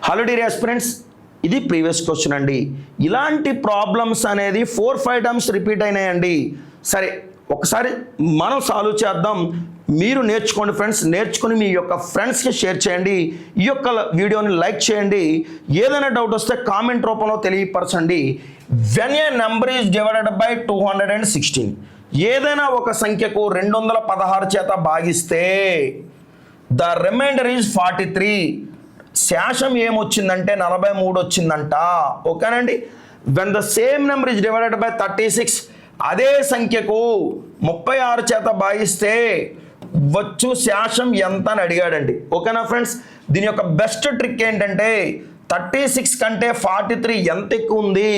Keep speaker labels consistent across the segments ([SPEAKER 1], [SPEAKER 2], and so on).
[SPEAKER 1] Hello dear aspirants, ఇది previous question అండి. ఇలాంటి ప్రాబ్లమ్స్ అనేది 4-5 టైమ్స్ రిపీట్ అయినాయండి. సరే, ఒకసారి మనం సాల్వ్ చేద్దాం. మీరు నేర్చుకోండి ఫ్రెండ్స్, నేర్చుకుని మీ యొక్క ఫ్రెండ్స్కి షేర్ చేయండి. ఈ యొక్క వీడియోని లైక్ చేయండి. ఏదైనా డౌట్ వస్తే కామెంట్ రూపంలో తెలియపరచండి. When a number is divided by 216, ఏదైనా ఒక సంఖ్యకు 216 చేత భాగిస్తే ద రిమైండర్ ఈజ్ 43. శేషం ఏమొచ్చిందంటే 43 వచ్చిందంట. ఓకేనండి. When the same number is divided by 36, అదే సంఖ్యకు 36 చేత భాగిస్తే వచ్చు శేషం ఎంత అని అడిగాడండి. ఓకేనా ఫ్రెండ్స్, దీని యొక్క బెస్ట్ ట్రిక్ ఏంటంటే 36 కంటే 43 ఎంత ఎక్కువ ఉంది?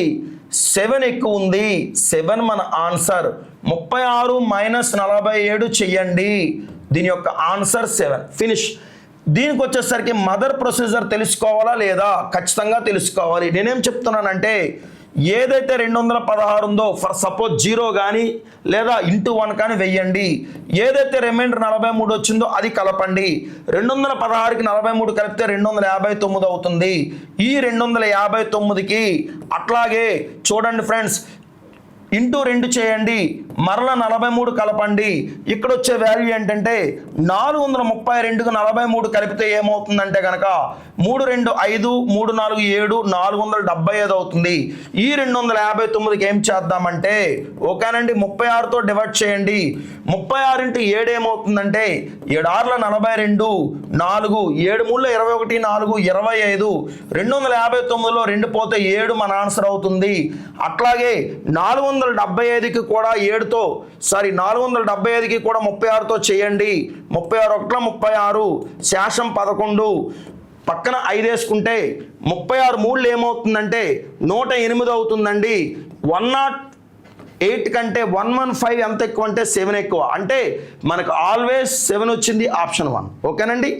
[SPEAKER 1] 7 ఎక్కువ ఉంది. 7 మన ఆన్సర్. 36 మైనస్ 47 చెయ్యండి. దీని యొక్క ఆన్సర్ 7. ఫినిష్. దీనికి వచ్చేసరికి మదర్ ప్రొసీజర్ తెలుసుకోవాలా లేదా? ఖచ్చితంగా తెలుసుకోవాలి. నేనేం చెప్తున్నానంటే, ఏదైతే 216 ఉందో ఫర్ సపోజ్ 0 కానీ లేదా ఇంటూ 1 కానీ వెయ్యండి. ఏదైతే రిమైండర్ 43 వచ్చిందో అది కలపండి. 216కి 43 కలిపితే 259 అవుతుంది. ఈ 259కి అట్లాగే చూడండి ఫ్రెండ్స్, ఇంటూ 2 చేయండి, మరలా 43 కలపండి. ఇక్కడ వచ్చే వాల్యూ ఏంటంటే 432కు 43 కలిపితే ఏమవుతుందంటే కనుక 3 2 5 3 4 7 475 అవుతుంది. ఈ 259కి ఏం చేద్దామంటే, ఓకేనండి, 36తో డివైడ్ చేయండి. 36 ఇంటూ 7 ఏమవుతుందంటే 7 6 42, 4 7 3 21, 4 25. 259లో 2 పోతే 7 మన ఆన్సర్ అవుతుంది. అట్లాగే 475కి కూడా 7తో 475కి కూడా 36తో చేయండి. 36 36, శేషం 11. పక్కన 5 వేసుకుంటే 36 3 ఏమవుతుందంటే 108 అవుతుందండి. 108 కంటే 115 ఎంత ఎక్కువ అంటే 7 ఎక్కువ. అంటే మనకు ఆల్వేస్ 7 వచ్చింది, ఆప్షన్ 1. ఓకేనండి.